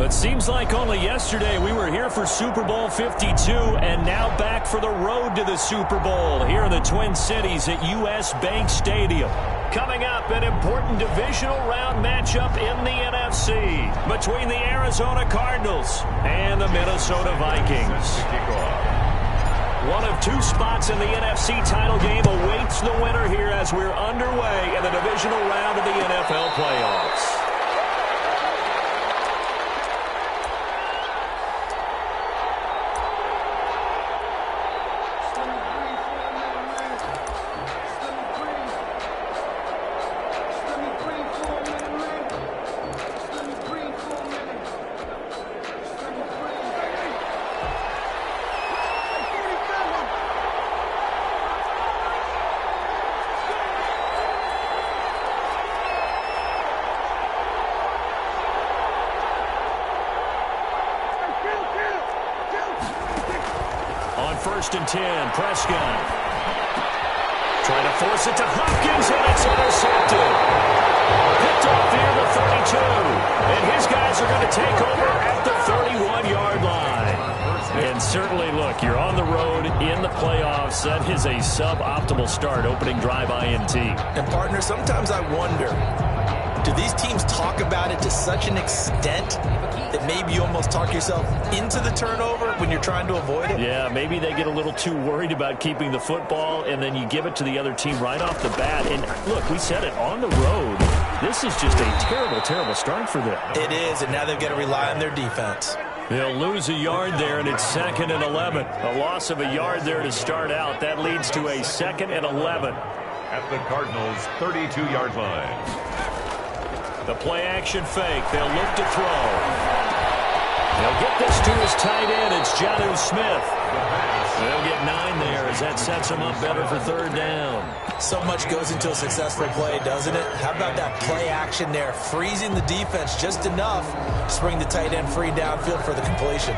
It seems like only yesterday we were here for Super Bowl 52 and now back for the road to the Super Bowl here in the Twin Cities at US Bank Stadium. Coming up, an important divisional round matchup in the NFC between the Arizona Cardinals and the Minnesota Vikings. One of two spots in the NFC title game awaits the winner here as we're underway in the divisional round of the NFL playoffs. First and 10, Prescott. Trying to force it to Hopkins, and it's intercepted. Picked off near the 32. And his guys are going to take over at the 31-yard line. And certainly, look, you're on the road in the playoffs. That is a suboptimal start, opening drive INT. And, partner, sometimes I wonder, do these teams talk about it to such an extent that maybe you almost talk yourself into the turnover when you're trying to avoid it? Yeah, maybe they get a little too worried about keeping the football, and then you give it to the other team right off the bat. And, look, we said it, on the road, this is just a terrible, terrible start for them. It is, and now they've got to rely on their defense. They'll lose a yard there, and it's 2nd and 11. A loss of a yard there to start out. That leads to a 2nd and 11. At the Cardinals' 32-yard line. The play-action fake. They'll look to throw. They'll get this to his tight end. It's Jonnu Smith. They'll get 9 there as that sets them up better for 3rd down. So much goes into a successful play, doesn't it? How about that play action there, freezing the defense just enough to bring the tight end free downfield for the completion.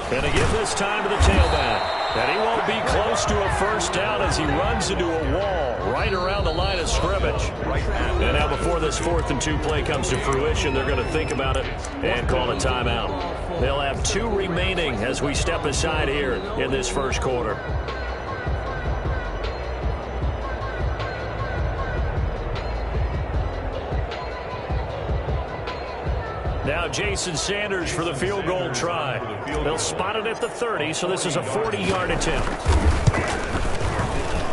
Going to give this time to the tailback. And he won't be close to a first down as he runs into a wall right around the line of scrimmage. And now before this 4th and 2 play comes to fruition, they're going to think about it and call a timeout. They'll have 2 remaining as we step aside here in this first quarter. Now Jason Sanders for the field goal try. They'll spot it at the 30, so this is a 40-yard attempt.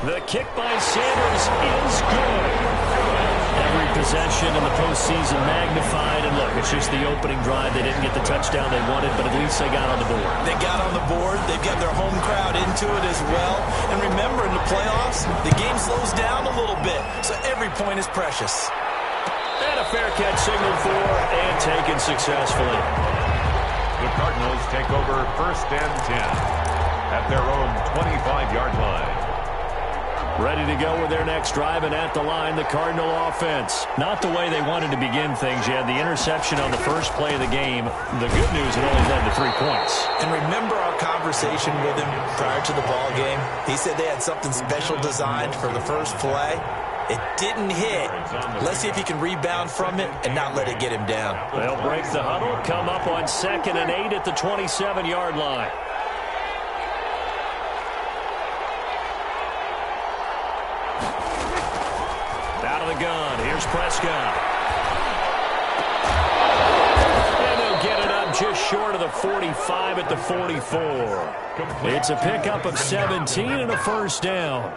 The kick by Sanders is good. Every possession in the postseason magnified. And look, it's just the opening drive. They didn't get the touchdown they wanted, but at least they got on the board. They got on the board. They've got their home crowd into it as well. And remember, in the playoffs, the game slows down a little bit, so every point is precious. And a fair catch signaled for and taken successfully. The Cardinals take over 1st and 10 at their own 25-yard line. Ready to go with their next drive, and at the line, the Cardinal offense. Not the way they wanted to begin things. You had the interception on the first play of the game. The good news, it only led to 3 points. And remember our conversation with him prior to the ball game? He said they had something special designed for the first play. It didn't hit. Let's see if he can rebound from it and not let it get him down. They'll break the huddle, come up on 2nd and 8 at the 27-yard line. Out of the gun, here's Prescott. And he'll get it up just short of the 45 at the 44. It's a pickup of 17 and a first down.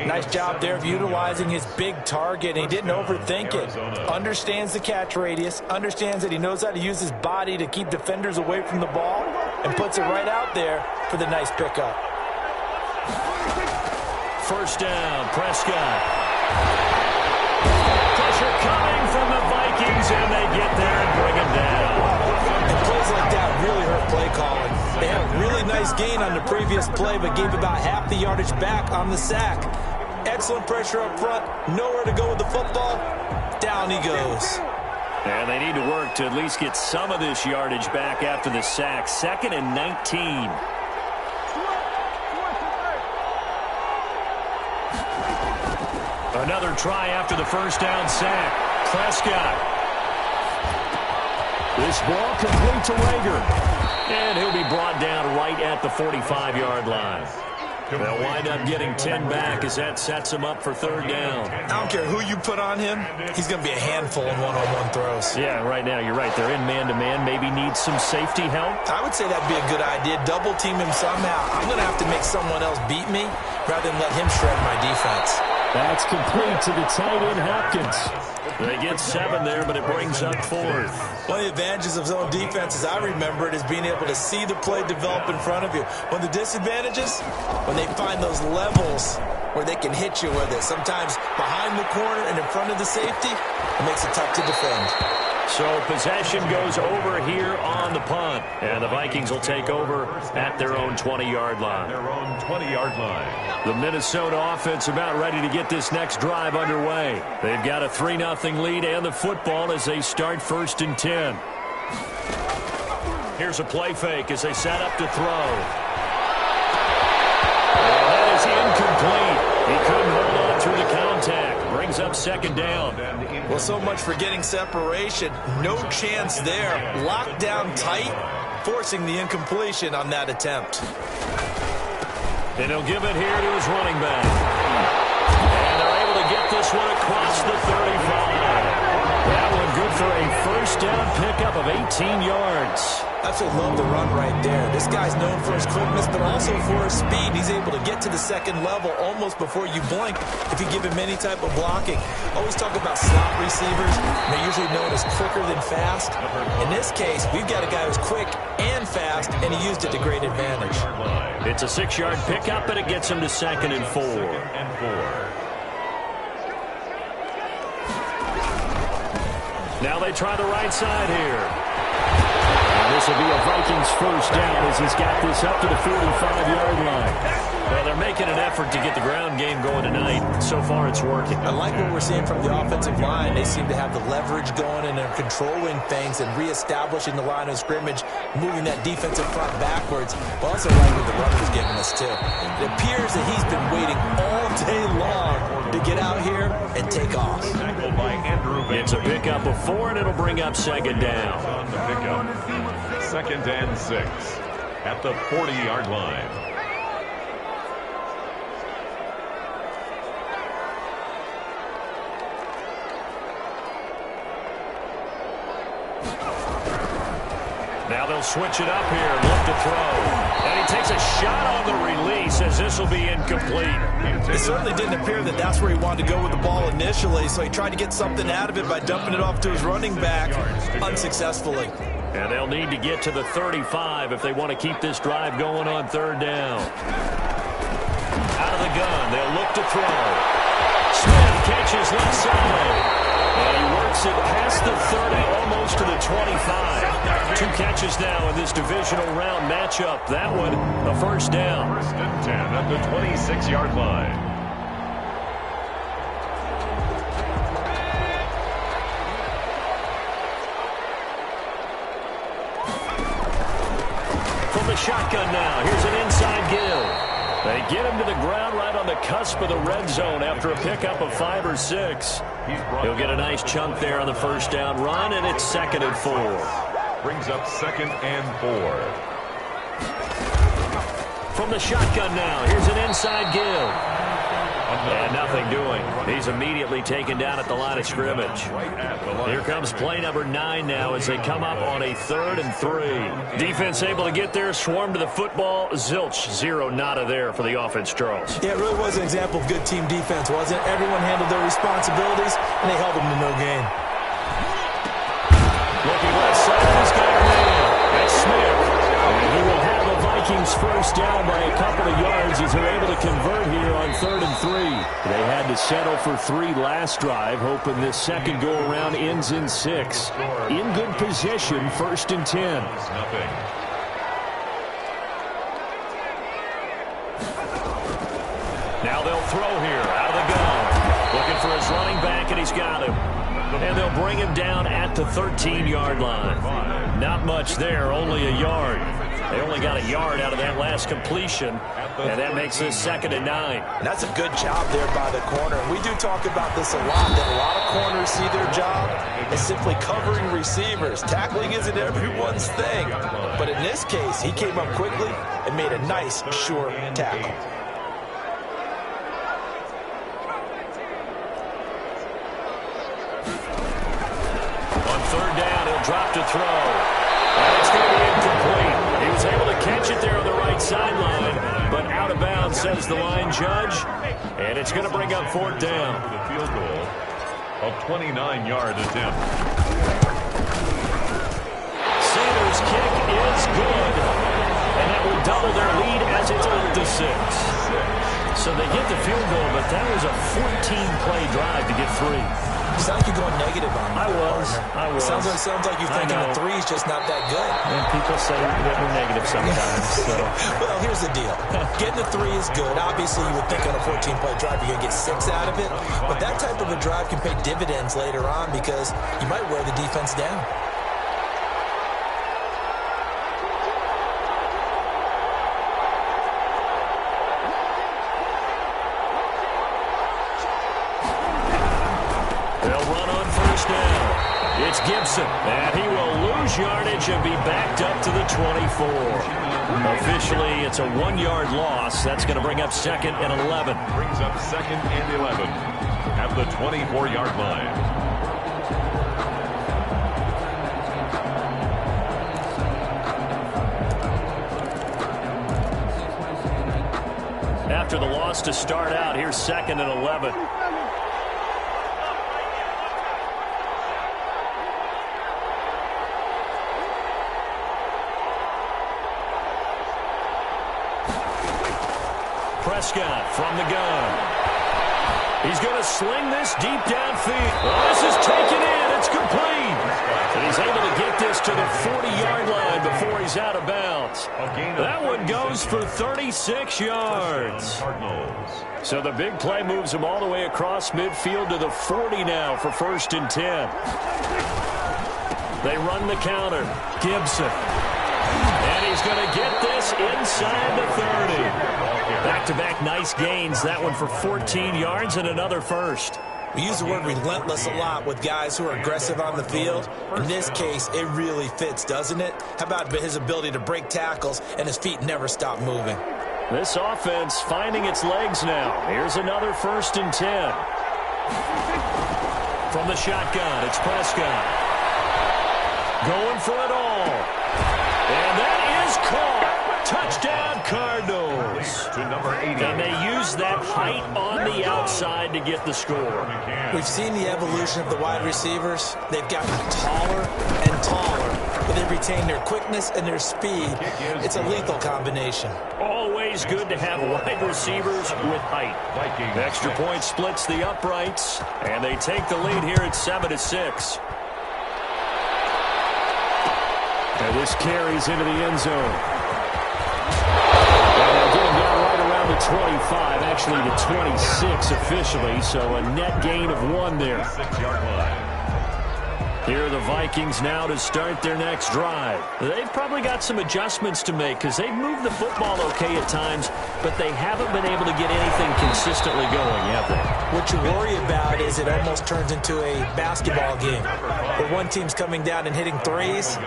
Nice job there of utilizing his big target, and he didn't overthink it. Understands the catch radius, understands that he knows how to use his body to keep defenders away from the ball, and puts it right out there for the nice pickup. First down, Prescott. Pressure coming from the Vikings, and they get there and bring him down. And plays like that really hurt play calling. They had a really nice gain on the previous play, but gave about half the yardage back on the sack. Excellent pressure up front, nowhere to go with the football. Down he goes. And they need to work to at least get some of this yardage back after the sack. 2nd and 19. Another try after the first down sack. Prescott. This ball complete to Rager. And he'll be brought down right at the 45-yard line. They'll wind up getting 10 back as that sets him up for third down. I don't care who you put on him. He's going to be a handful in one-on-one throws. Yeah, right now you're right. They're in man-to-man. Maybe need some safety help. I would say that'd be a good idea. Double team him somehow. I'm going to have to make someone else beat me rather than let him shred my defense. That's complete to the tight end, Hopkins. They get 7 there, but it brings up 4th. One of the advantages of zone defense, as I remember it, is being able to see the play develop in front of you. One of the disadvantages, when they find those levels where they can hit you with it. Sometimes behind the corner and in front of the safety, it makes it tough to defend. So possession goes over here on the punt. And the Vikings will take over at their own 20-yard line. Their own 20-yard line. The Minnesota offense about ready to get this next drive underway. They've got a 3-0 lead and the football as they start 1st and 10. Here's a play fake as they set up to throw. And that is incomplete. He couldn't hold on through the contact. Brings up 2nd down. Well, so much for getting separation. No chance there. Locked down tight, forcing the incompletion on that attempt. And he'll give it here to his running back. And they're able to get this one across the 35. That one good for a first down pickup of 18 yards. Absolutely love the run right there. This guy's known for his quickness, but also for his speed. He's able to get to the second level almost before you blink if you give him any type of blocking. Always talk about slot receivers. They're usually known as quicker than fast. In this case, we've got a guy who's quick and fast, and he used it to great advantage. It's a 6-yard pickup, and it gets him to 2nd and 4. Now they try the right side here. And this will be a Vikings first down as he's got this up to the 45-yard line. Well, they're making an effort to get the ground game going tonight. So far, it's working. I like what we're seeing from the offensive line. They seem to have the leverage going, and they're controlling things and reestablishing the line of scrimmage, moving that defensive front backwards. But also like what the runner's giving us, too. It appears that he's been waiting all day long to get out here and take off. It's a pickup of 4, and it'll bring up 2nd down. On the pickup, 2nd and 6 at the 40-yard line. Now they'll switch it up here, look to throw. And he takes a shot on the release as this will be incomplete. It certainly didn't appear that that's where he wanted to go with the ball initially, so he tried to get something out of it by dumping it off to his running back unsuccessfully. And they'll need to get to the 35 if they want to keep this drive going on 3rd down. Out of the gun, they'll look to throw. Smith catches left side. And he works it past the 30, almost to the 25. 2 catches now in this divisional round matchup. That one, a first down. 1st and 10 at the 26-yard line. From the shotgun now, here's an inside give. They get him to the ground right on the cusp of the red zone after a pickup of 5 or 6. He'll get a nice chunk there on the first down run, and it's 2nd and 4. Brings up 2nd and 4. From the shotgun now, here's an inside give. And nothing doing. He's immediately taken down at the line of scrimmage. Here comes play number 9 now as they come up on a 3rd and 3. Defense able to get there, swarm to the football. Zilch, 0 nada there for the offense, Charles. Yeah, it really was an example of good team defense, wasn't it? Everyone handled their responsibilities, and they held them to no gain. Looking left side, he's got a man. That's Smith. And he will have the Vikings first down by a couple of yards as they're able to convert here on 3rd and 3. They had to settle for 3 last drive, hoping this second go-around ends in 6. In good position, 1st and 10. Now they'll throw here out of the gun. Looking for his running back, and he's got him. And they'll bring him down at the 13-yard line. Not much there, only a yard. They only got a yard out of that last completion, and that makes this 2nd and 9. And that's a good job there by the corner. And we do talk about this a lot, that a lot of corners see their job as simply covering receivers. Tackling isn't everyone's thing. But in this case, he came up quickly and made a nice, sure tackle. On 3rd down, he'll drop to throw. And it's going to be incomplete. He was able to catch it there on the right sideline, but out of bounds, says the line judge. And it's going to bring up 4th down. The field goal, a 29-yard attempt. Sanders' kick is good, and that will double their lead as it's up to 6. So they get the field goal, but that was a 14-play drive to get 3. You sound like you're going negative on me. I was. Sounds like you're thinking the 3 is just not that good. And people say that we're negative sometimes. So. Well, here's the deal. Getting the 3 is good. Obviously, you would think on a 14-play drive you're going to get 6 out of it. But that type of a drive can pay dividends later on because you might wear the defense down. It's Gibson, and he will lose yardage and be backed up to the 24. Officially, it's a 1-yard loss. That's going to bring up 2nd and 11. Brings up 2nd and 11 at the 24-yard line. After the loss to start out, here's 2nd and 11. Prescott from the gun. He's going to sling this deep downfield. Oh, this is taken in. It's complete. And he's able to get this to the 40-yard line before he's out of bounds. That one goes for 36 yards. So the big play moves him all the way across midfield to the 40 now for 1st and 10. They run the counter. Gibson. And he's going to get this inside the 30. Back-to-back nice gains. That one for 14 yards and another first. We use the word relentless a lot with guys who are aggressive on the field. In this case, it really fits, doesn't it? How about his ability to break tackles and his feet never stop moving? This offense finding its legs now. Here's another 1st and 10. From the shotgun, it's Prescott. Going for it all. And that is caught. Touchdown, Cardinals. To number 80. And they use that height on the outside to get the score. We've seen the evolution of the wide receivers. They've gotten taller and taller, but they've retained their quickness and their speed. It's a lethal combination. Always good to have wide receivers with height. Extra point splits the uprights, and they take the lead here at 7-6. And this carries into the end zone. And they're getting down right around the 25, actually the 26 officially, so a net gain of 1 there. 6-yard line. Here are the Vikings now to start their next drive. They've probably got some adjustments to make because they've moved the football okay at times, but they haven't been able to get anything consistently going, have they? What you worry about is it almost turns into a basketball game where one team's coming down and hitting 3s,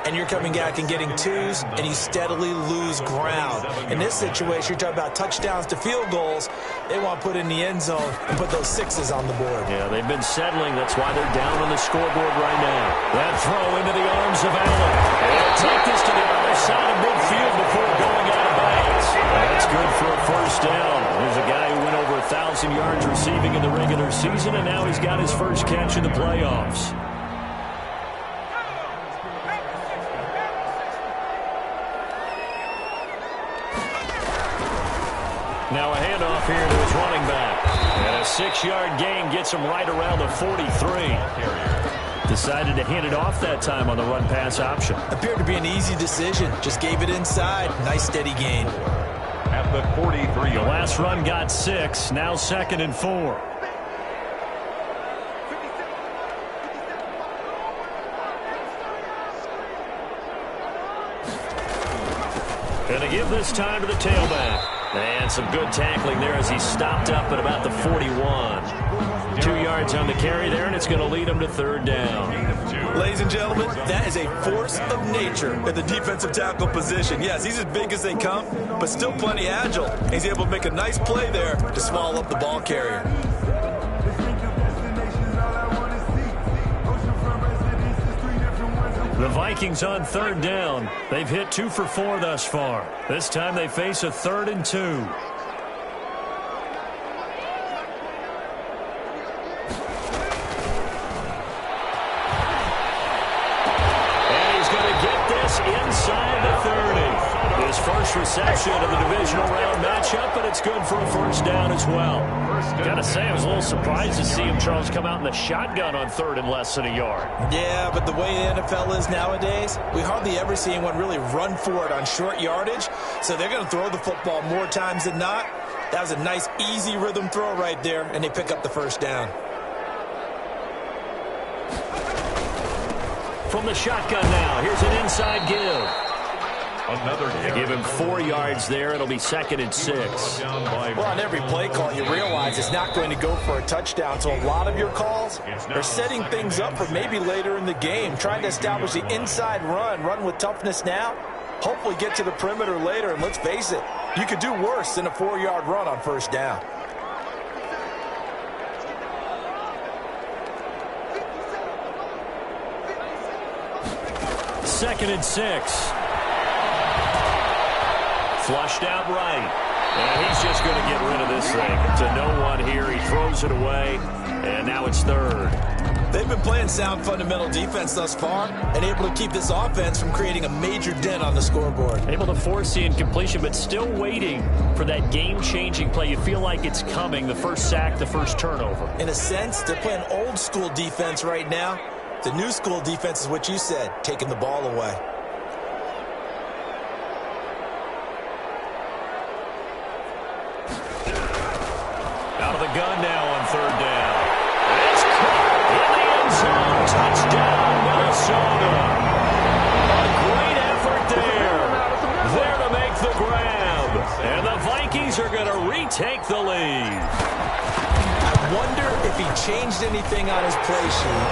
and you're coming back and getting 2s, and you steadily lose ground. In this situation, you're talking about touchdowns to field goals. They want to put in the end zone and put those 6s on the board. Yeah, they've been settling. That's why they're down on the scoreboard right now. That throw into the arms of Allen. And they'll take this to the other side of midfield before going out of bounds. That's good for a 1st down. There's a guy who went over 1,000 yards receiving in the regular season, and now he's got his first catch in the playoffs. Now a handoff here to his running back. And a 6-yard gain gets him right around the 43. Decided to hand it off that time on the run-pass option. Appeared to be an easy decision. Just gave it inside. Nice steady gain. At the 43. The last run got 6. Now 2nd and 4. give this time to the tailback. And some good tackling there as he stopped up at about the 41. 2 yards on the carry there, and it's going to lead him to third down. Ladies and gentlemen, that is a force of nature at the defensive tackle position. Yes, he's as big as they come, but still plenty agile. He's able to make a nice play there to swallow up the ball carrier. The Vikings on third down. They've hit 2 for 4 thus far. This time they face a 3rd and 2. And he's going to get this inside the 30. His first reception of the divisional round matchup, and it's good for a first down as well. Gotta say, I was a little surprised to see him, Charles, come out in the shotgun on 3rd and less than a yard. Yeah, but the way the NFL is nowadays, we hardly ever see anyone really run for it on short yardage. So they're going to throw the football more times than not. That was a nice, easy rhythm throw right there, and they pick up the first down. From the shotgun now, here's an inside give. They give him 4 yards there. It'll be 2nd and 6. Well, on every play call, you realize it's not going to go for a touchdown. So a lot of your calls are setting things up for maybe later in the game, trying to establish the inside run with toughness now, hopefully get to the perimeter later. And let's face it, you could do worse than a 4-yard run on first down. Second and 6. Flushed out right. And he's just going to get rid of this thing to no one here. He throws it away, and now it's 3rd. They've been playing sound fundamental defense thus far and able to keep this offense from creating a major dent on the scoreboard. Able to force the incompletion, but still waiting for that game-changing play. You feel like it's coming, the first sack, the first turnover. In a sense, they're playing old-school defense right now. The new-school defense is what you said, taking the ball away. Out of the gun now on 3rd down. It's caught in the end zone. Touchdown, Minnesota. A great effort there. There to make the grab. And the Vikings are going to retake the lead. I wonder if he changed anything on his play sheet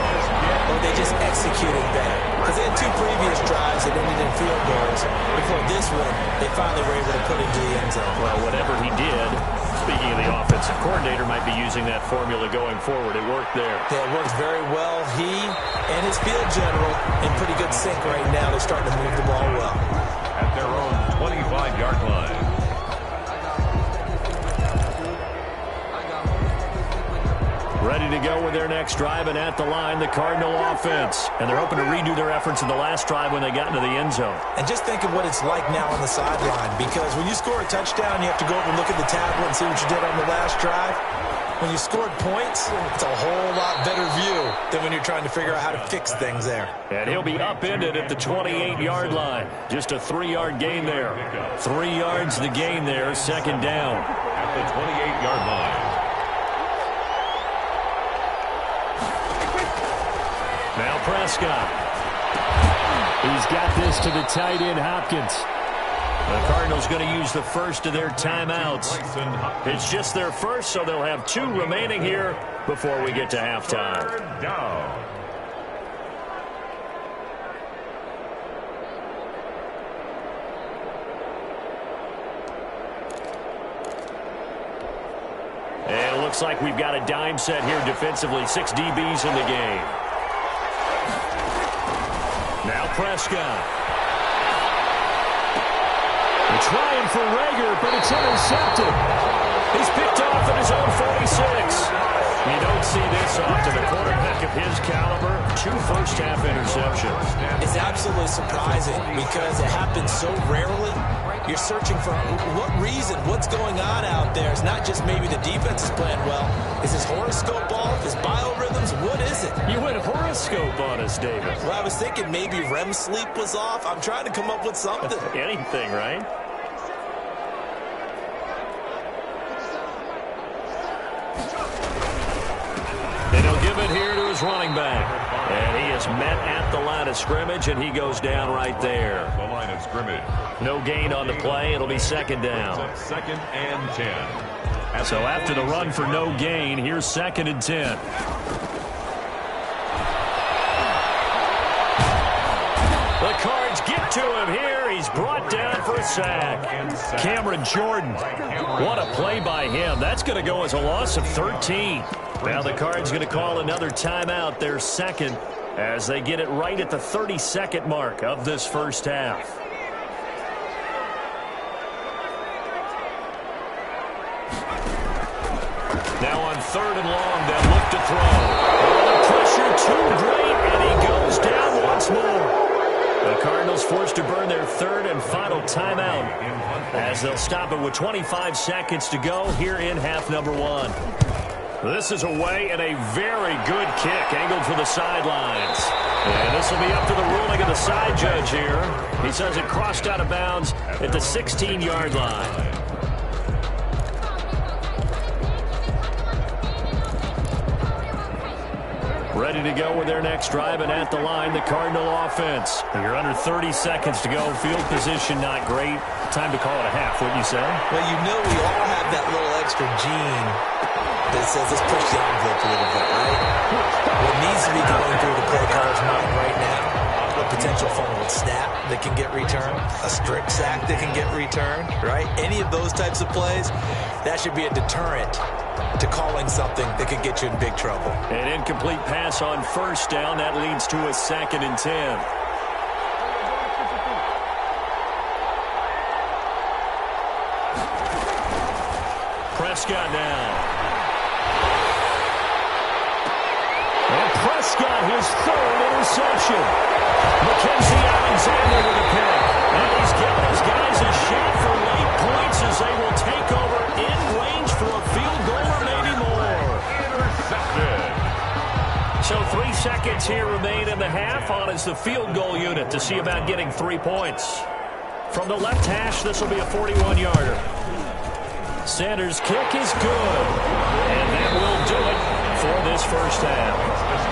or they just executed better. Because they had 2 previous drives that ended in field goals. Before this one, they finally were able to put it into the end zone. Well, whatever he did, speaking of the offensive coordinator, might be using that formula going forward. It worked there. Yeah, it works very well. He and his field general in pretty good sync right now. They're starting to move the ball well. At their own 25-yard line. Ready to go with their next drive, and at the line, the Cardinal offense. And they're hoping to redo their efforts in the last drive when they got into the end zone. And just think of what it's like now on the sideline, because when you score a touchdown, you have to go over and look at the tablet and see what you did on the last drive. When you scored points, it's a whole lot better view than when you're trying to figure out how to fix things there. And he'll be upended at the 28-yard line. Just a 3-yard gain there. 3 yards the gain there, 2nd down. At the 28-yard line. Now Prescott. He's got this to the tight end, Hopkins. The Cardinals going to use the first of their timeouts. It's just their first, so they'll have 2 remaining here before we get to halftime. 3rd down. And it looks like we've got a dime set here defensively. 6 DBs in the game. Now Prescott. They're trying for Rager, but it's intercepted. He's picked off at his own 46. You don't see this often. A quarterback of his caliber, 2 first-half interceptions. It's absolutely surprising because it happens so rarely. You're searching for what reason, what's going on out there. It's not just maybe the defense is playing well. Is his horoscope off? His biorhythms? What is it? You went horoscope on us, David. Well, I was thinking maybe REM sleep was off. I'm trying to come up with something. Anything, right? And he'll give it here to his running back. And he is met at the line of scrimmage, and he goes down right there. The line of scrimmage. No gain on the play. It'll be second down. Second and 10. So after the run for no gain, here's second and 10. The Cards get to him here. He's brought down for a sack. Cameron Jordan. What a play by him. That's going to go as a loss of 13. Now the Cards going to call another timeout, their second, as they get it right at the 30-second mark of this first half. Now on third and long, they'll look to throw. The pressure too great, and he goes down once more. The Cardinals forced to burn their third and final timeout as they'll stop it with 25 seconds to go here in half number one. This is away and a very good kick angled for the sidelines. And this will be up to the ruling of the side judge here. He says it crossed out of bounds at the 16-yard line. Ready to go with their next drive, and at the line, the Cardinal offense. You're under 30 seconds to go. Field position not great. Time to call it a half, wouldn't you say? Well, you know we all have that little extra gene that says let's push the envelope a little bit, right? What needs to be going through the play caller's mind right now, a potential fumbled snap that can get returned, a strict sack that can get returned, right? Any of those types of plays, that should be a deterrent to calling something that could get you in big trouble. An incomplete pass on first down. That leads to a second and 10. Prescott now. And Prescott, his third interception. Mackenzie Alexander with a pick. And he's giving his guys a shot for late points as they will take over in range for a field goal or maybe more. So 3 seconds here remain in the half. On is the field goal unit to see about getting 3 points. From the left hash, this will be a 41-yarder. Sanders' kick is good. And that will do it for this first half.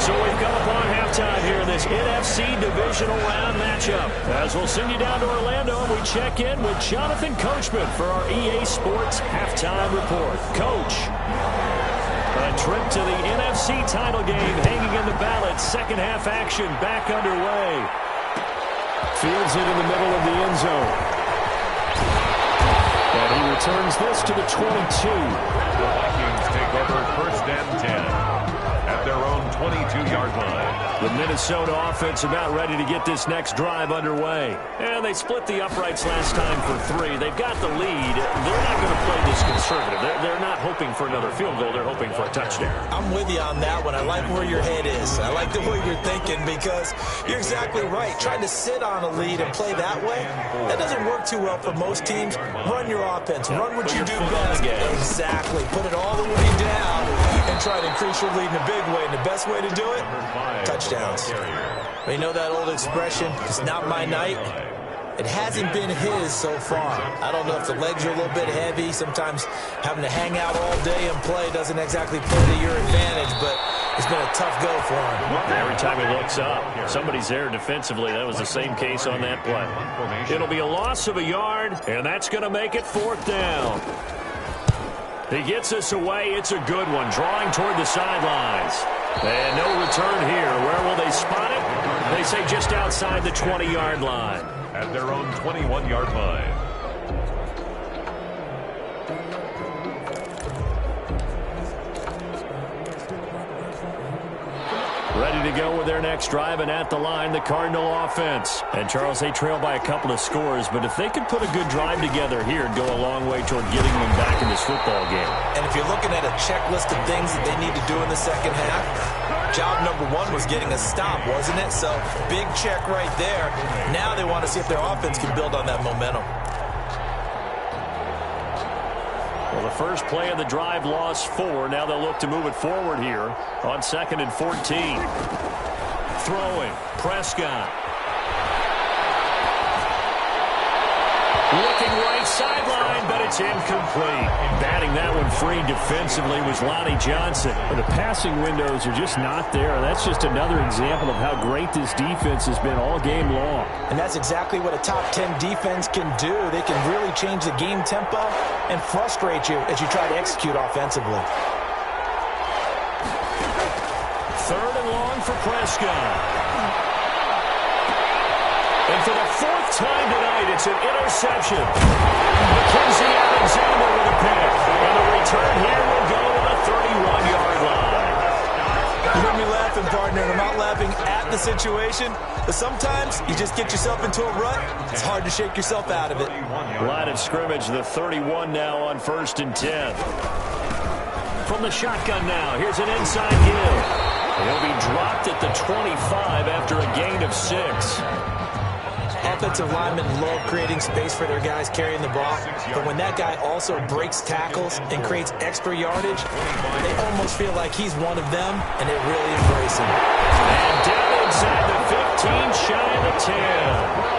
So we've come upon halftime here in this NFC Divisional Round matchup. As we'll send you down to Orlando, and we check in with Jonathan Coachman for our EA Sports Halftime Report. Coach, a trip to the NFC title game hanging in the balance. Second half action back underway. Fields it in the middle of the end zone. And he returns this to the 22. The Vikings take over first and 10 at their own 22-yard line. The Minnesota offense about ready to get this next drive underway. And they split the uprights last time for 3. They've got the lead. They're not going to play this conservative. They're not hoping for another field goal. They're hoping for a touchdown. I'm with you on that one. I like where your head is. I like the way you're thinking because you're exactly right. Trying to sit on a lead and play that way, that doesn't work too well for most teams. Run your offense. Run what you do best. Exactly. Put it all the way down and try to increase your lead in a big way. And the best way to do it, touchdowns. You know that old expression, it's not my night. It hasn't been his so far. I don't know if the legs are a little bit heavy. Sometimes having to hang out all day and play doesn't exactly play to your advantage, but it's been a tough go for him. Every time he looks up, somebody's there defensively. That was the same case on that play. It'll be a loss of a yard, and that's going to make it 4th down. He gets us away. It's a good one. Drawing toward the sidelines. And no return here. Where will they spot it? They say just outside the 20-yard line. At their own 21-yard line. Ready to go with their next drive, and at the line, the Cardinal offense. And, Charles, they trail by a couple of scores, but if they could put a good drive together here, it'd go a long way toward getting them back in this football game. And if you're looking at a checklist of things that they need to do in the second half, job number 1 was getting a stop, wasn't it? So, big check right there. Now they want to see if their offense can build on that momentum. Well, the first play of the drive lost 4. Now they'll look to move it forward here on 2nd and 14. Throwing. Prescott. Looking right sideline, but it's incomplete. Batting that one free defensively was Lonnie Johnson. The passing windows are just not there. That's just another example of how great this defense has been all game long. And that's exactly what a top 10 defense can do. They can really change the game tempo and frustrate you as you try to execute offensively. Third and long for Prescott. And for the fourth time tonight, it's an interception. Mackenzie Alexander with a pick. And the return here will go to the 31-yard line. You hear me laughing, partner, and I'm not laughing at the situation, but sometimes you just get yourself into a rut. It's hard to shake yourself out of it. Line of scrimmage, the 31 now on 1st and 10. From the shotgun now, here's an inside give. He'll be dropped at the 25 after a gain of 6. Offensive linemen love creating space for their guys carrying the ball, but when that guy also breaks tackles and creates extra yardage, they almost feel like he's one of them, and they really embrace him. And down inside the 15, shy of the 10.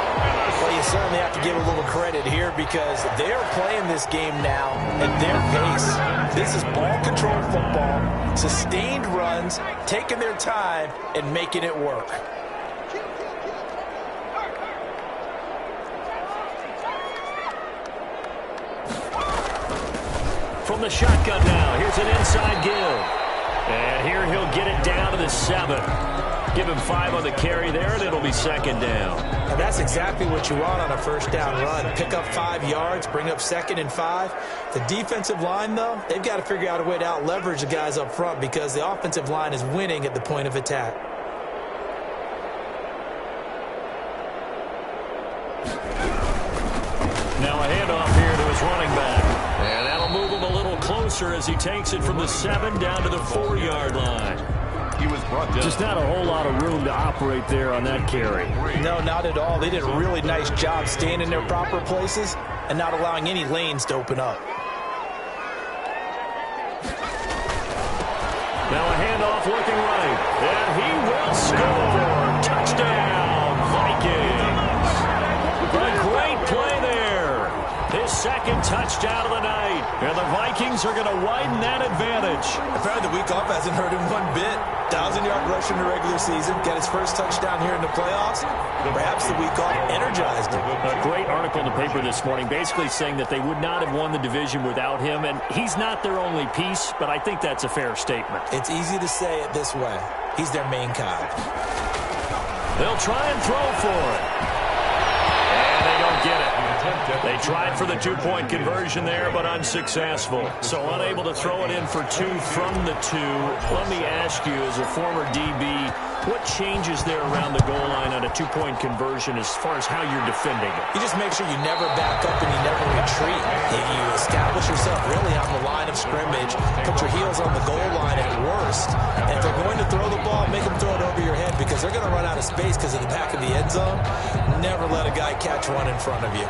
Well, you certainly have to give a little credit here because they're playing this game now at their pace. This is ball-controlled football, sustained runs, taking their time, and making it work. From the shotgun now, here's an inside give. And here he'll get it down to the 7. Give him 5 on the carry there, and it'll be 2nd down. And that's exactly what you want on a first down run. Pick up 5 yards, bring up 2nd and 5. The defensive line, though, they've got to figure out a way to out-leverage the guys up front because the offensive line is winning at the point of attack. Now a handoff here to his running back. And that'll move him a little closer as he takes it from the 7 down to the 4-yard line. He was brought down. Just not a whole lot of room to operate there on that carry. No, not at all. They did a really nice job staying in their proper places and not allowing any lanes to open up. Now a handoff looking right. And he will score. Touchdown, Vikings. A great play there. His 2nd touchdown of the night. And the Vikings are going to widen that advantage. Apparently the week off hasn't hurt him one bit. 1,000-yard rush in the regular season. Got his first touchdown here in the playoffs. Perhaps the week off energized him. A great article in the paper this morning basically saying that they would not have won the division without him. And he's not their only piece, but I think that's a fair statement. It's easy to say it this way. He's their main guy. They'll try and throw for it. And they don't get it. They tried for the 2-point conversion there, but unsuccessful. So unable to throw it in for 2 from the 2. Let me ask you, as a former DB, what changes there around the goal line on a 2-point conversion as far as how you're defending it? You just make sure you never back up and you never retreat. You establish yourself really on the line of scrimmage, put your heels on the goal line at worst. And if they're going to throw the ball, make them throw it over your head because they're going to run out of space because of the back of the end zone. Never let a guy catch one in front of you.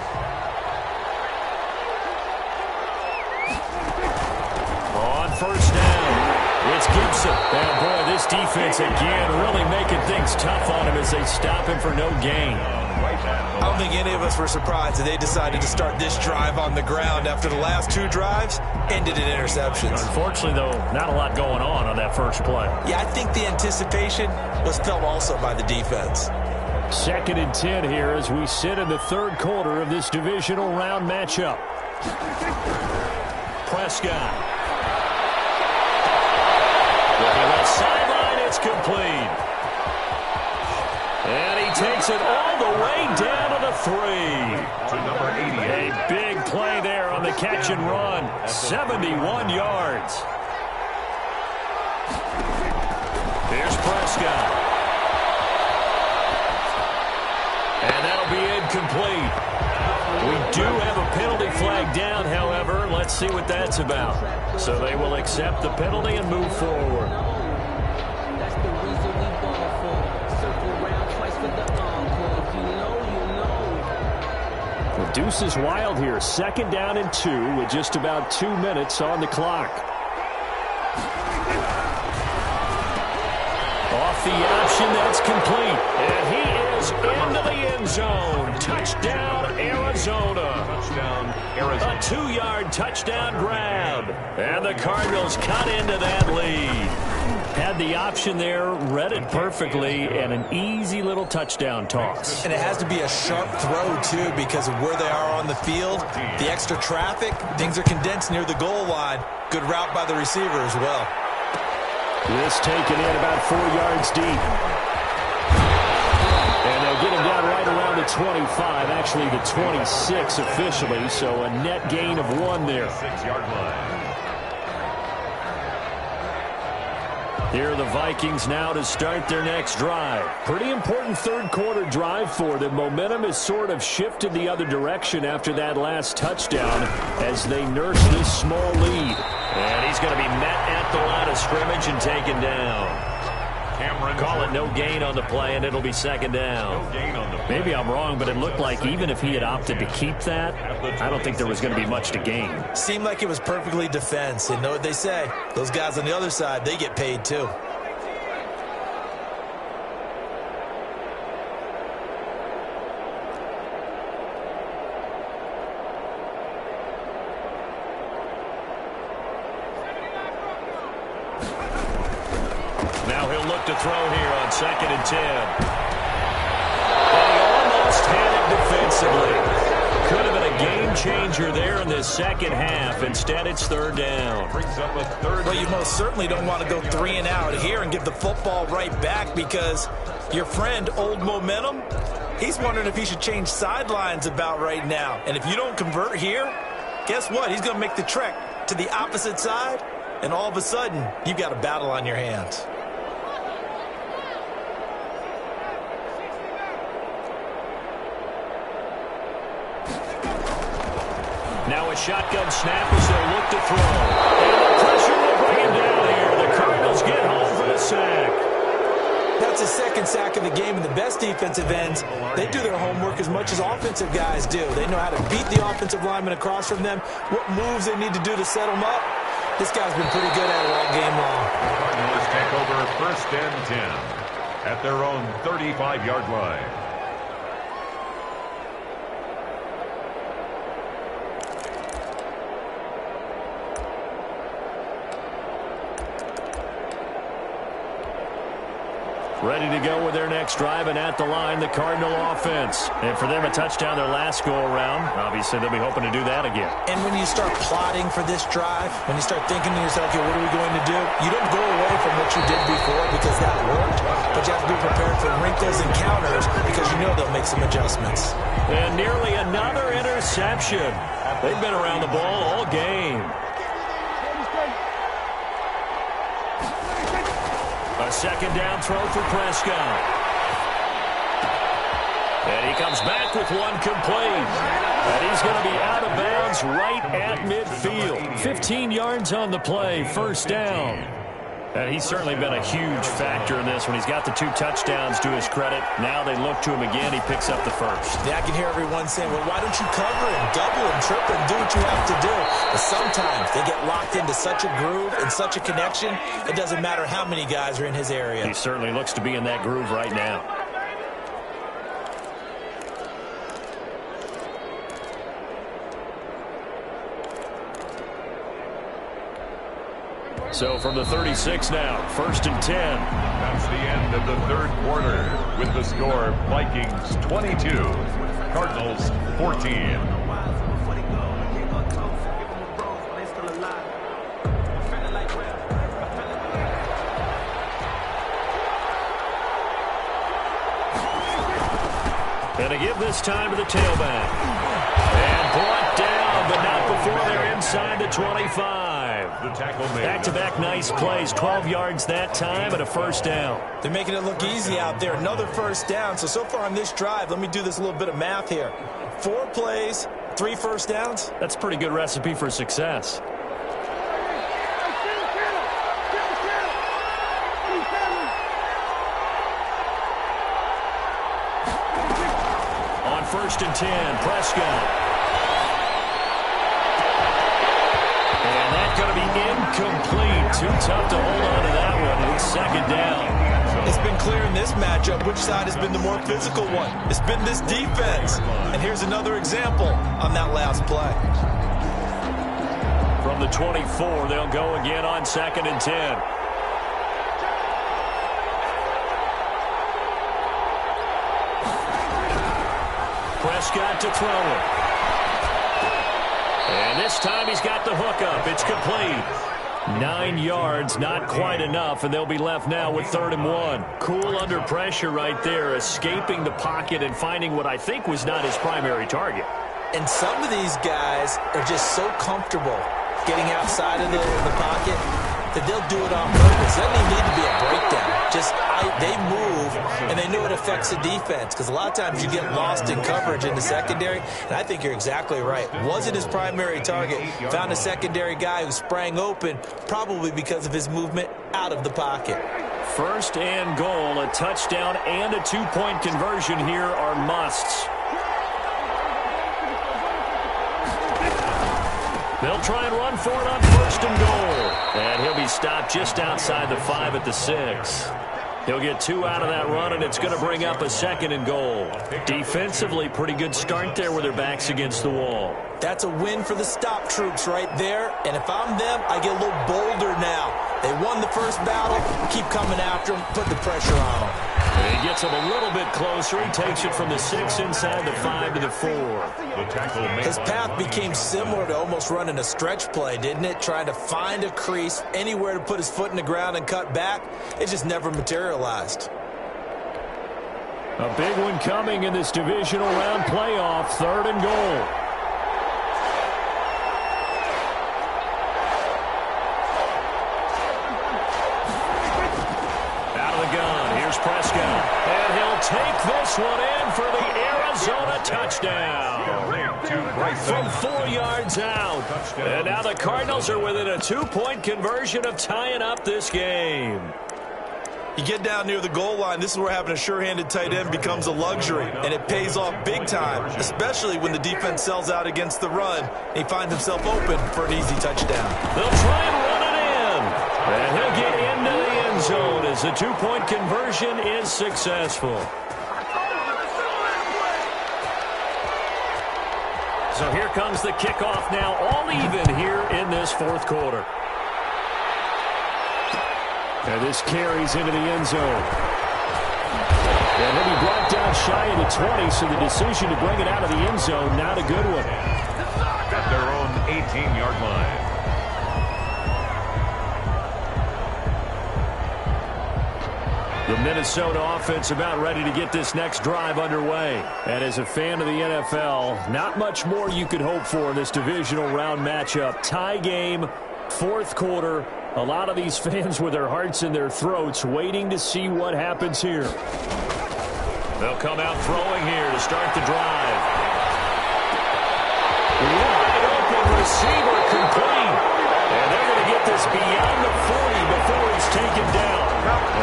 On 1st down, it's Gibson. And boy, this defense again really making things tough on him as they stop him for no gain. I don't think any of us were surprised that they decided to start this drive on the ground after the last 2 drives ended in interceptions. Unfortunately, though, not a lot going on that first play. Yeah, I think the anticipation was felt also by the defense. 2nd and 10 here as we sit in the 3rd quarter of this divisional round matchup. Prescott. Looking left sideline, it's complete. And he takes it all the way down to the 3. To number 88. A big play there on the catch and run. 71 yards. Here's Prescott. And that'll be incomplete. We do have a penalty flag down, however. Let's see what that's about. So they will accept the penalty and move forward. That's the reason we ball for. Circle around twice for the encore. If you know, you know. The deuce is wild here. 2nd down and 2 with just about 2 minutes on the clock. Off the option, that's complete. And he is goes into the end zone. Touchdown, Arizona. Touchdown, Arizona. A 2-yard touchdown grab. And the Cardinals cut into that lead. Had the option there, read it perfectly, and an easy little touchdown toss. And it has to be a sharp throw, too, because of where they are on the field. The extra traffic, things are condensed near the goal line. Good route by the receiver as well. This taken in about 4 yards deep. And they'll get him down right around the 25, actually the 26 officially, so a net gain of 1 there. 6-yard line. Here are the Vikings now to start their next drive. Pretty important third-quarter drive for them. Momentum has sort of shifted the other direction after that last touchdown as they nurse this small lead. And he's going to be met at the line of scrimmage and taken down. Call it no gain on the play, and it'll be second down. No gain on the play. Maybe I'm wrong, but it looked like even if he had opted to keep that, I don't think there was going to be much to gain. Seemed like it was perfectly defense. And know what they say? Those guys on the other side, they get paid too. Now he'll look to throw here on 2nd and 10. And he almost had it defensively. Could have been a game changer there in this second half. Instead, it's third down. Brings up a third. Well, you most certainly don't want to go 3 and out here and give the football right back because your friend, Old Momentum, he's wondering if he should change sidelines about right now. And if you don't convert here, guess what? He's going to make the trek to the opposite side, and all of a sudden, you've got a battle on your hands. Now a shotgun snap as they'll look to throw. And the pressure will bring him down here. The Cardinals get home for the sack. That's the second sack of the game, and the best defensive ends, they do their homework as much as offensive guys do. They know how to beat the offensive lineman across from them, what moves they need to do to set them up. This guy's been pretty good at it all game long. The Cardinals take over 1st and 10 at their own 35-yard line. Ready to go with their next drive, and at the line, the Cardinal offense. And for them, a touchdown their last go-around. Obviously, they'll be hoping to do that again. And when you start plotting for this drive, when you start thinking to yourself, okay, what are we going to do? You don't go away from what you did before because that worked, but you have to be prepared for wrinkles and counters because you know they'll make some adjustments. And nearly another interception. They've been around the ball all game. A second down throw for Prescott. And he comes back with one complete. And he's going to be out of bounds right at midfield. 15 yards on the play, first down. And he's certainly been a huge factor in this when he's got the 2 touchdowns to his credit. Now they look to him again. He picks up the first. Yeah, I can hear everyone saying, well, why don't you cover him, double him, triple him, do what you have to do. But sometimes they get locked into such a groove and such a connection, it doesn't matter how many guys are in his area. He certainly looks to be in that groove right now. So from the 36 now, 1st and 10. That's the end of the third quarter with the score Vikings 22, Cardinals 14. And to give this time to the tailback. And brought down, but not before they're inside the 25. The tackle made. Back-to-back nice plays, 12 yards that time and a first down. They're making it look easy out there. Another first down. So far on this drive, let me do this little bit of math here. 4 plays, 3 first downs. That's a pretty good recipe for success. On 1st and 10, Prescott. And that's going to be incomplete. Too tough to hold on to that one. It's second down. It's been clear in this matchup which side has been the more physical one. It's been this defense. And here's another example on that last play. From the 24, they'll go again on 2nd and 10. Prescott to throw it. And this time he's got the hook up. It's complete. 9 yards, not quite enough, and they'll be left now with 3rd and 1. Cool under pressure right there, escaping the pocket and finding what I think was not his primary target. And some of these guys are just so comfortable getting outside of the pocket that they'll do it on purpose. It doesn't even need to be a breakdown. Just they move, and they know it affects the defense, because a lot of times you get lost in coverage in the secondary, and I think you're exactly right. Wasn't his primary target. Found a secondary guy who sprang open, probably because of his movement out of the pocket. 1st and goal, a touchdown and a 2-point conversion here are musts. They'll try and run for it on 1st and goal. And he'll be stopped just outside the 5 at the 6. He'll get 2 out of that run, and it's going to bring up a 2nd and goal. Defensively, pretty good start there with their backs against the wall. That's a win for the stop troops right there. And if I'm them, I get a little bolder now. They won the first battle. Keep coming after them. Put the pressure on them. And he gets him a little bit closer. He takes it from the 6 inside the 5 to the 4. His path became similar to almost running a stretch play, didn't it? Trying to find a crease, anywhere to put his foot in the ground and cut back. It just never materialized. A big one coming in this divisional round playoff. 3rd and goal. Prescott, and he'll take this one in for the Arizona touchdown. From 4 yards out. And now the Cardinals are within a 2-point conversion of tying up this game. You get down near the goal line, this is where having a sure-handed tight end becomes a luxury, and it pays off big time, especially when the defense sells out against the run, and he finds himself open for an easy touchdown. They'll try and run it in, and he'll get into the end zone as the 2-point conversion is successful. So here comes the kickoff now, all even here in this 4th quarter. And this carries into the end zone. And he'll be brought down shy of the 20, so the decision to bring it out of the end zone, not a good one. At their own 18-yard line. The Minnesota offense about ready to get this next drive underway. And as a fan of the NFL, not much more you could hope for in this divisional round matchup. Tie game, 4th quarter. A lot of these fans with their hearts in their throats waiting to see what happens here. They'll come out throwing here to start the drive. Wide open receiver complete. And they're going to get this beyond the 40 before he's taken down.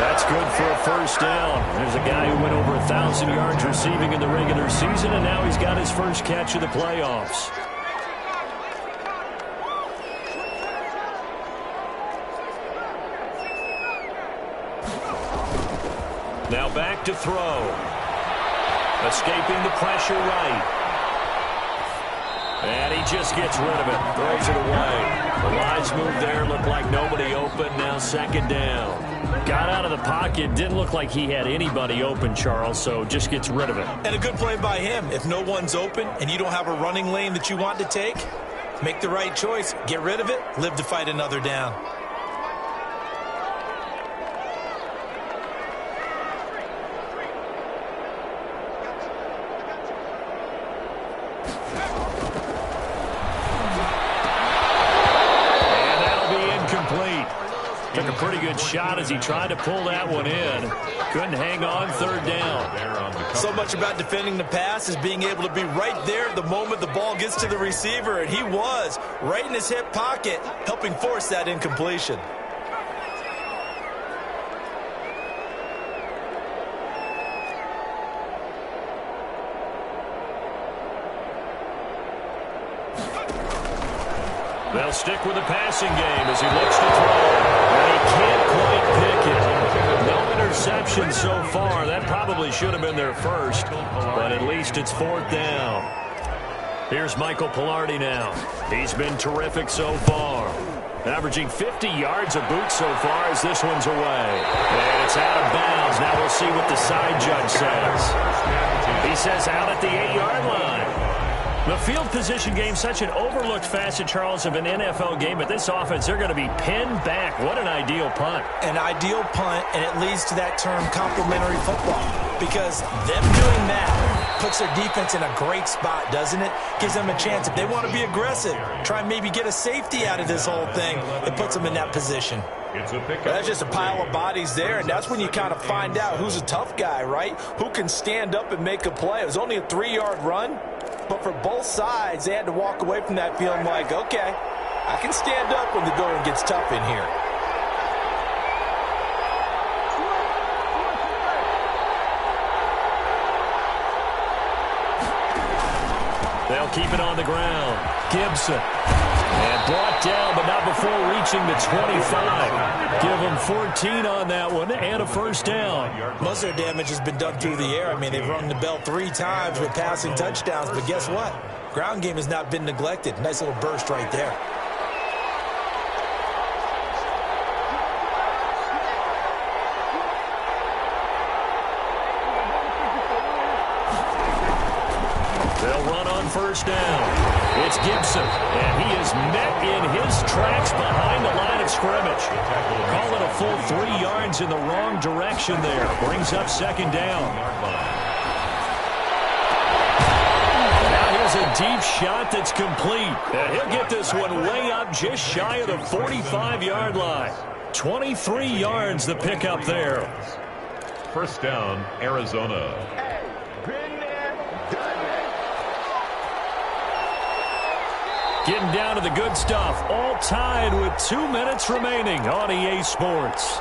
That's good for a 1st down. There's a guy who went over 1,000 yards receiving in the regular season, and now he's got his first catch of the playoffs. Now back to throw. Escaping the pressure right. And he just gets rid of it. Throws it away. The wise move there. Looked like nobody open. Now 2nd down. Got out of the pocket. Didn't look like he had anybody open, Charles, so just gets rid of it. And a good play by him. If no one's open and you don't have a running lane that you want to take, make the right choice. Get rid of it. Live to fight another down. Took a pretty good shot as he tried to pull that one in. Couldn't hang on 3rd down. So much about defending the pass is being able to be right there at the moment the ball gets to the receiver, and he was right in his hip pocket, helping force that incompletion. They'll stick with the passing game as he looks to throw. And he can't quite pick it. No interception so far. That probably should have been their first, but at least it's 4th down. Here's Michael Pilardi now. He's been terrific so far. Averaging 50 yards a boot so far as this one's away. And it's out of bounds. Now we'll see what the side judge says. He says out at the 8-yard line. The field position game, such an overlooked facet, Charles, of an NFL game. But this offense, they're going to be pinned back. What an ideal punt. An ideal punt, and it leads to that term complementary football. Because them doing that puts their defense in a great spot, doesn't it? Gives them a chance. If they want to be aggressive, try and maybe get a safety out of this whole thing, it puts them in that position. That's just a pile of bodies there, and that's when you kind of find out who's a tough guy, right? Who can stand up and make a play. It was only a 3-yard run. But for both sides, they had to walk away from that feeling like, okay, I can stand up when the going gets tough in here. They'll keep it on the ground. Gibson. And brought down, but not before reaching the 25. Give them 14 on that one and a first down. Most of their damage has been done through the air. I mean, they've rung the bell 3 times with passing touchdowns, but guess what? Ground game has not been neglected. Nice little burst right there. They'll run on first down. It's Gibson, and he is met in his tracks behind the line of scrimmage. Call it a full 3 yards in the wrong direction there. Brings up second down. Now here's a deep shot that's complete. And he'll get this one way up just shy of the 45-yard line. 23 yards the pickup there. First down, Arizona. Getting down to the good stuff. All tied with 2 minutes remaining on EA Sports.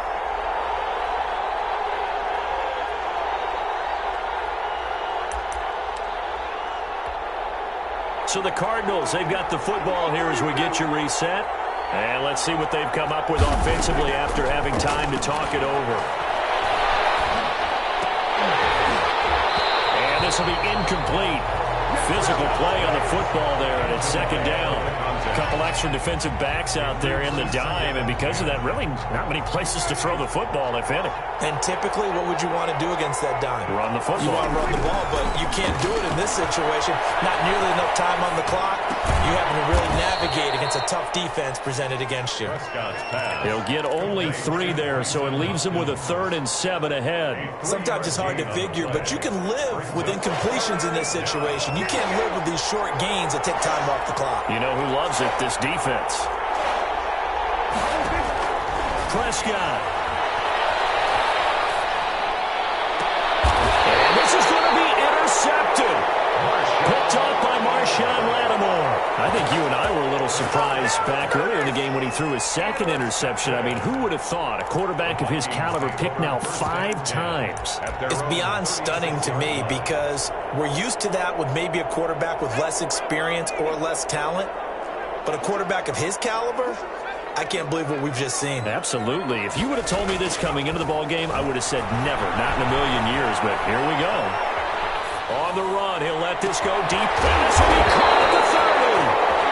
So the Cardinals, they've got the football here as we get you reset. And let's see what they've come up with offensively after having time to talk it over. And this will be incomplete. Physical play on the football there, and it's second down. A couple extra defensive backs out there in the dime, and because of that, really not many places to throw the football, if any. And typically, what would you want to do against that dime? Run the football. You want to run the ball, but you can't do it in this situation. Not nearly enough time on the clock. You having to really navigate against a tough defense presented against you. He'll get only 3 there, so it leaves him with a 3rd and 7 ahead. Sometimes it's hard to figure, but you can live with incompletions in this situation. You can't live with these short gains that take time off the clock. You know who loves it? This defense. Prescott. And this is going to be intercepted. Picked off by Marshawn Lattimore. I think you and I were a little surprised back earlier in the game when he threw his 2nd interception. I mean, who would have thought a quarterback of his caliber picked now 5 times? It's beyond stunning to me because we're used to that with maybe a quarterback with less experience or less talent. But a quarterback of his caliber, I can't believe what we've just seen. Absolutely. If you would have told me this coming into the ball game, I would have said never, not in a million years. But here we go. On the run, he'll let this go deep. And this will be caught at the 30.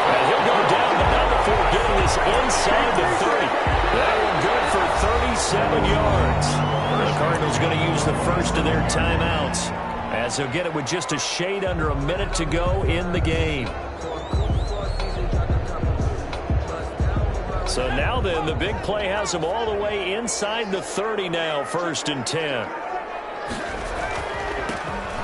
And he'll go down, but not before getting this inside the 30. That one good for 37 yards. The Cardinals going to use the first of their timeouts as they'll get it with just a shade under a minute to go in the game. So now then, the big play has him all the way inside the 30 now, 1st and 10.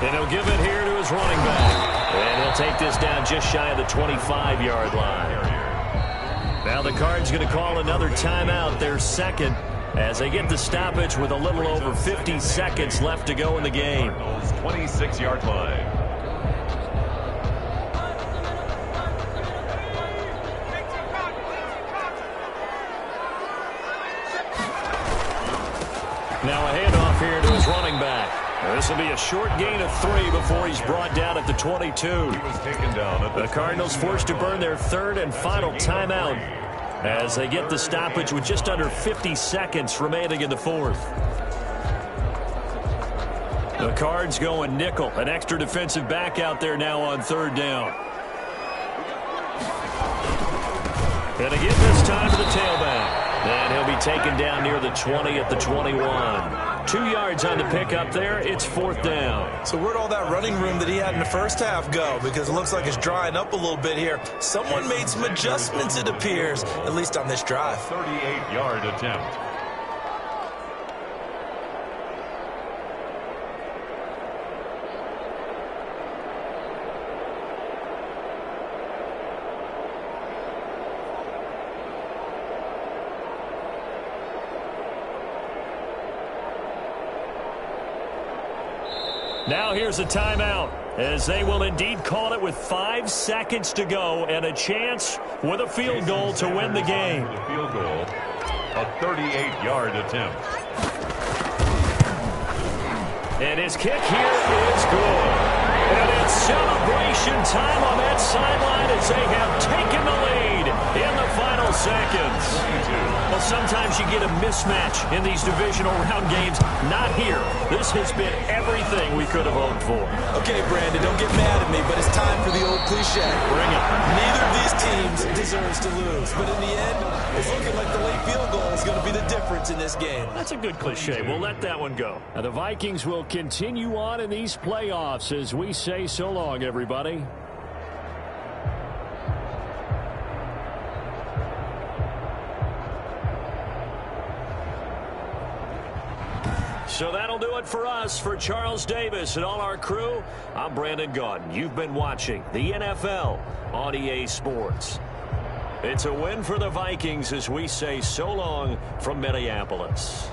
And he'll give it here to his running back. And he'll take this down just shy of the 25-yard line. Now the Cards going to call another timeout, their 2nd, as they get the stoppage with a little over 50 seconds left to go in the game. 26-yard line. Now a handoff here to his running back. This will be a short gain of 3 before he's brought down at the 22. He was taken down at The Cardinals forced to burn their third and final timeout as they get the stoppage with just under 50 seconds remaining in the fourth. The Cards going nickel, an extra defensive back out there now on third down. And again this time to the tailback. And he'll be taken down near the 20 at the 21. 2 yards on the pickup there. It's fourth down. So where'd all that running room that he had in the first half go? Because it looks like it's drying up a little bit here. Someone made some adjustments, it appears, at least on this drive. 38-yard attempt. Now here's a timeout, as they will indeed call it with 5 seconds to go and a chance with a field goal to win the game. The field goal, a 38-yard attempt. And his kick here is good. And it's celebration time on that sideline as they have taken the lead in the final seconds. Well, sometimes you get a mismatch in these divisional round games. Not here. This has been everything we could have hoped for. Okay, Brandon, don't get mad at me, but it's time for the old cliche. Bring it. Neither of these teams deserves to lose. But in the end, it's looking like the late field goal is going to be the difference in this game. That's a good cliche. We'll let that one go. Now the Vikings will continue on in these playoffs as we say so long, everybody. So that'll do it for us. For Charles Davis and all our crew, I'm Brandon Gaudin. You've been watching the NFL on EA Sports. It's a win for the Vikings as we say so long from Minneapolis.